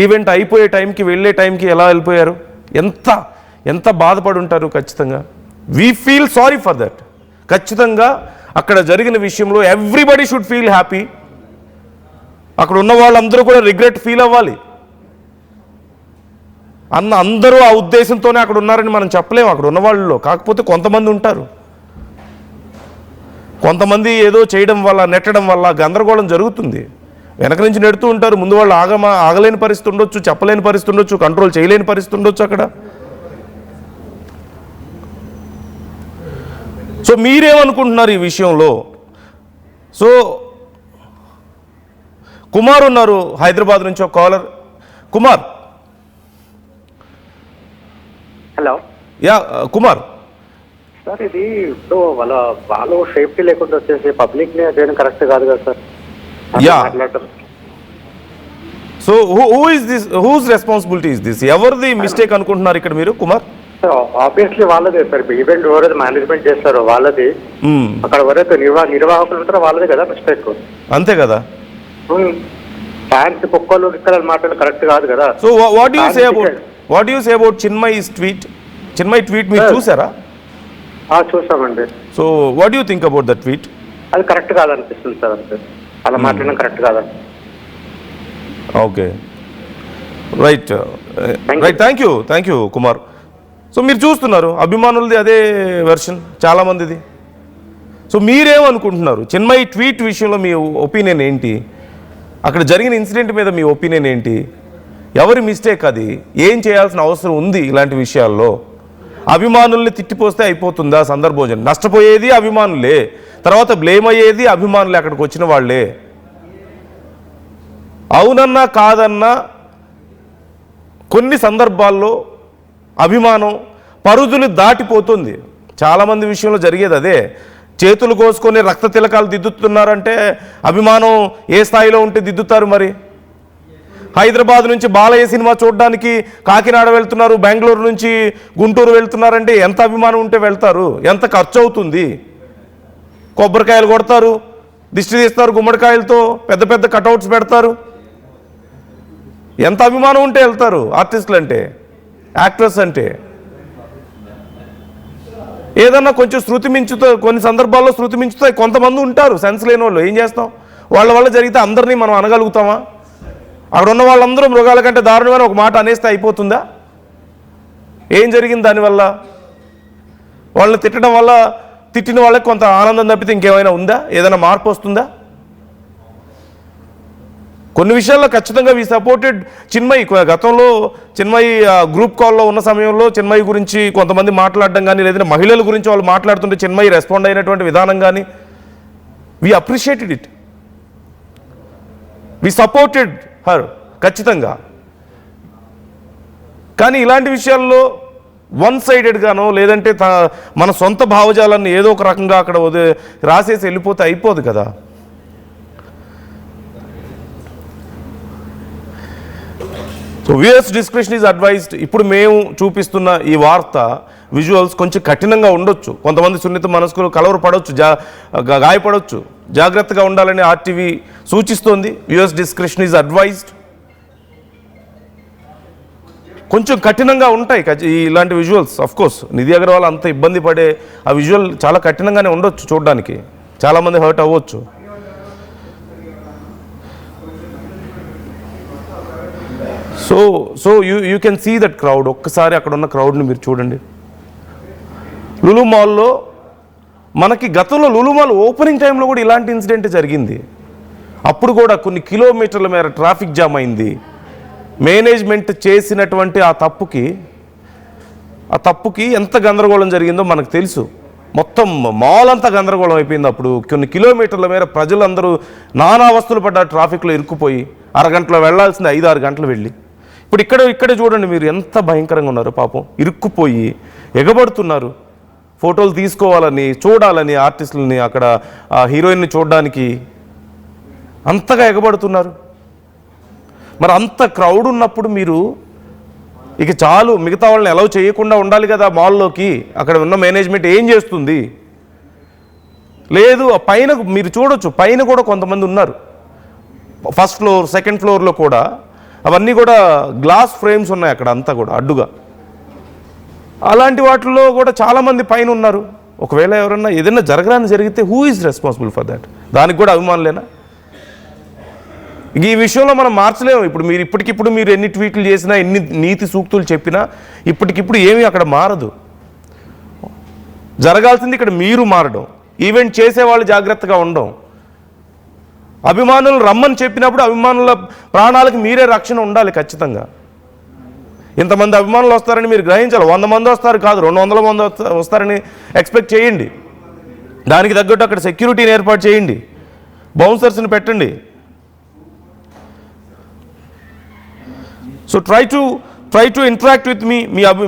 ఈవెంట్ అయిపోయే టైంకి, వెళ్ళే టైంకి ఎలా వెళ్ళిపోయారు, ఎంత ఎంత బాధపడి ఉంటారు. ఖచ్చితంగా we feel sorry for that. ఖచ్చితంగా అక్కడ జరిగిన విషయంలో ఎవ్రీబడి షుడ్ ఫీల్ హ్యాపీ. అక్కడ ఉన్న వాళ్ళందరూ కూడా రిగ్రెట్ ఫీల్ అవ్వాలి. అందరూ ఆ ఉద్దేశంతోనే అక్కడ ఉన్నారని మనం చెప్పలేము అక్కడ ఉన్న వాళ్ళలో. కాకపోతే కొంతమంది ఉంటారు, కొంతమంది ఏదో చేయడం వల్ల, నెట్టడం వల్ల గందరగోళం జరుగుతుంది. వెనక నుంచి నెడుతూ ఉంటారు, ముందు వాళ్ళు ఆగలేని పరిస్థితి ఉండొచ్చు, చెప్పలేని పరిస్థితి ఉండొచ్చు, కంట్రోల్ చేయలేని పరిస్థితి ఉండొచ్చు అక్కడ. సో మీరేమనుకుంటున్నారు ఈ విషయంలో? సో కుమార్ ఉన్నారు హైదరాబాద్ నుంచి, ఒక caller. Kumar. Hello. Yeah Kumar. Sir ఇది ఇప్పుడు వాళ్ళు సేఫ్టీ లేకుండా వచ్చేసి పబ్లిక్ ని చేయడం కరెక్ట్ కాదు కదా sir. Yeah. So whose responsibility is this? ఎవరిది మిస్టేక్ అనుకుంటున్నారు ఇక్కడ మీరు కుమార్? ఆబ్వియస్లీ వాళ్ళదే సార్. ఈవెంట్ ఎవరైతే మేనేజ్మెంట్ చేస్తారో వాళ్ళది, అక్కడ ఎవరైతే నిర్వాహకులు ఉంటారో వాళ్ళదే కదా మిస్టేక్. అంతే కదా. ఫ్యాన్స్ కుక్కలు ఇక్కడ మాట్లాడడం కరెక్ట్ కాదు కదా. So what you say about Chinmayi's tweet? Chinmayi tweet మీరు చూసారా? చూసామండి. So what you think about that tweet? అది కరెక్ట్ కాదనిపిస్తుంది సార్. అంతే, అలా మాట్లాడడం కరెక్ట్ కాదని. Okay, right right. Thank you Kumar. So మీరు చూస్తున్నారు అభిమానులది అదే వెర్షన్ చాలామందిది. సో మీరేమనుకుంటున్నారు? చిన్మయి ట్వీట్ విషయంలో మీ ఒపీనియన్ ఏంటి? అక్కడ జరిగిన ఇన్సిడెంట్ మీద మీ ఒపీనియన్ ఏంటి? ఎవరి మిస్టేక్ అది? ఏం చేయాల్సిన అవసరం ఉంది ఇలాంటి విషయాల్లో? అభిమానుల్ని తిట్టిపోస్తే అయిపోతుందా సందర్భోజనం? నష్టపోయేది అభిమానులే, తర్వాత బ్లేమ్ అయ్యేది అభిమానులే, అక్కడికి వచ్చిన వాళ్ళే. అవునన్నా కాదన్నా కొన్ని సందర్భాల్లో అభిమానం పరుదులు దాటిపోతుంది. చాలామంది విషయంలో జరిగేది అదే. చేతులు కోసుకొని రక్త తిలకాలు దిద్దుతున్నారంటే అభిమానం ఏ స్థాయిలో ఉంటే దిద్దుతారు మరి? హైదరాబాద్ నుంచి బాలయ్య సినిమా చూడడానికి కాకినాడ వెళ్తున్నారు, బెంగళూరు నుంచి గుంటూరు వెళ్తున్నారంటే ఎంత అభిమానం ఉంటే వెళ్తారు? ఎంత ఖర్చు అవుతుంది? కొబ్బరికాయలు కొడతారు, దిష్టి తీస్తారు, గుమ్మడికాయలతో పెద్ద పెద్ద కటౌట్స్ పెడతారు. ఎంత అభిమానం ఉంటే వెళ్తారు ఆర్టిస్టులు అంటే, యాక్టర్స్ అంటే. ఏదన్నా కొంచెం శృతి మించుతో, కొన్ని సందర్భాల్లో శృతి మించుతాయి. కొంతమంది ఉంటారు సెన్స్ లేని వాళ్ళు. ఏం చేస్తాం? వాళ్ళ వల్ల జరిగితే అందరినీ మనం అనగలుగుతామా? అక్కడ ఉన్న వాళ్ళందరూ మృగాల కంటే దారుణమైన ఒక మాట అనేస్తే అయిపోతుందా? ఏం జరిగింది దానివల్ల? వాళ్ళని తిట్టడం వల్ల తిట్టిన వాళ్ళకి కొంత ఆనందం తప్పితే ఇంకేమైనా ఉందా? ఏదైనా మార్పు వస్తుందా? కొన్ని విషయాల్లో ఖచ్చితంగా వీ సపోర్టెడ్ చిన్మయి. గతంలో చిన్మయి గ్రూప్ కాల్లో ఉన్న సమయంలో చిన్మయి గురించి కొంతమంది మాట్లాడడం కానీ, లేదంటే మహిళల గురించి వాళ్ళు మాట్లాడుతుంటే చిన్మయి రెస్పాండ్ అయినటువంటి విధానం కానీ, we appreciated it, we supported her ఖచ్చితంగా. కానీ ఇలాంటి విషయాల్లో వన్ సైడెడ్గానో, లేదంటే మన సొంత భావజాలాన్ని ఏదో ఒక రకంగా అక్కడ రాసేసి వెళ్ళిపోతే అయిపోదు కదా. So viewers description is advised. ఇప్పుడు మేము చూపిస్తున్న ఈ వార్త విజువల్స్ కొంచెం కఠినంగా ఉండొచ్చు. కొంతమంది సున్నిత మనస్కులు కలవరపడవచ్చు, గాయపడవచ్చు. జాగ్రత్తగా ఉండాలని ఆర్టీవీ సూచిస్తోంది. Viewers description is advised. కొంచెం కఠినంగా ఉంటాయి ఇలాంటి విజువల్స్. అఫ్కోర్స్ నిధి అగర్వాల్ అంత ఇబ్బంది పడే ఆ విజువల్ చాలా కఠినంగానే ఉండొచ్చు చూడడానికి. చాలామంది హర్ట్ అవ్వచ్చు. So you can see that crowd. ఒక్కసారి అక్కడ ఉన్న క్రౌడ్ని మీరు చూడండి. లులు మాల్లో మనకి గతంలో లులు మాల్ ఓపెనింగ్ టైంలో కూడా ఇలాంటి ఇన్సిడెంట్ జరిగింది. అప్పుడు కూడా కొన్ని కిలోమీటర్ల మేర ట్రాఫిక్ జామ్ అయింది. మేనేజ్మెంట్ చేసినటువంటి ఆ తప్పుకి ఎంత గందరగోళం జరిగిందో మనకు తెలుసు. మొత్తం మాల్ అంతా గందరగోళం అయిపోయింది. అప్పుడు కొన్ని కిలోమీటర్ల మేర ప్రజలందరూ నానా అవస్థలు పడ్డారు. ట్రాఫిక్లో ఇరుక్కుపోయి అరగంటలో వెళ్లాల్సింది 5-6 గంటలు వెళ్ళి. ఇప్పుడు ఇక్కడే చూడండి మీరు ఎంత భయంకరంగా ఉన్నారు. పాపం ఇరుక్కుపోయి ఎగబడుతున్నారు. ఫోటోలు తీసుకోవాలని, చూడాలని, ఆర్టిస్టులని అక్కడ ఆ హీరోయిన్ని చూడడానికి అంతగా ఎగబడుతున్నారు. మరి అంత క్రౌడ్ ఉన్నప్పుడు మీరు ఇక చాలు, మిగతా వాళ్ళని అలౌ చేయకుండా ఉండాలి కదా మాల్లోకి. అక్కడ ఉన్న మేనేజ్మెంట్ ఏం చేస్తుంది? లేదు, పైన మీరు చూడొచ్చు, పైన కూడా కొంతమంది ఉన్నారు, ఫస్ట్ ఫ్లోర్, సెకండ్ ఫ్లోర్లో కూడా అవన్నీ కూడా గ్లాస్ ఫ్రేమ్స్ ఉన్నాయి అక్కడ అంతా కూడా అడ్డుగా. అలాంటి వాటిల్లో కూడా చాలామంది పైన ఉన్నారు. ఒకవేళ ఎవరన్నా ఏదైనా జరగడానికి జరిగితే who is responsible for that? దానికి కూడా అభిమానులేనా? ఈ విషయంలో మనం మార్చలేము. ఇప్పుడు మీరు ఇప్పటికిప్పుడు మీరు ఎన్ని ట్వీట్లు చేసినా, ఎన్ని నీతి సూక్తులు చెప్పినా ఇప్పటికిప్పుడు ఏమీ అక్కడ మారదు. జరగాల్సింది ఇక్కడ మీరు మారడం, ఈవెంట్ చేసేవాళ్ళు జాగ్రత్తగా ఉండడం. అభిమానులు రమ్మని చెప్పినప్పుడు అభిమానుల ప్రాణాలకు మీరే రక్షణ ఉండాలి ఖచ్చితంగా. ఇంతమంది అభిమానులు వస్తారని మీరు గ్రహించాలి. 100 మంది వస్తారు కాదు, 200 మంది వస్తారని ఎక్స్పెక్ట్ చేయండి. దానికి తగ్గట్టు అక్కడ సెక్యూరిటీని ఏర్పాటు చేయండి, బౌన్సర్స్ని పెట్టండి. So try to interact with me.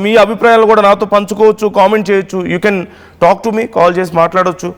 మీ అభిప్రాయాలు కూడా నాతో పంచుకోవచ్చు, కామెంట్ చేయొచ్చు. You can talk to me, call చేసి మాట్లాడవచ్చు.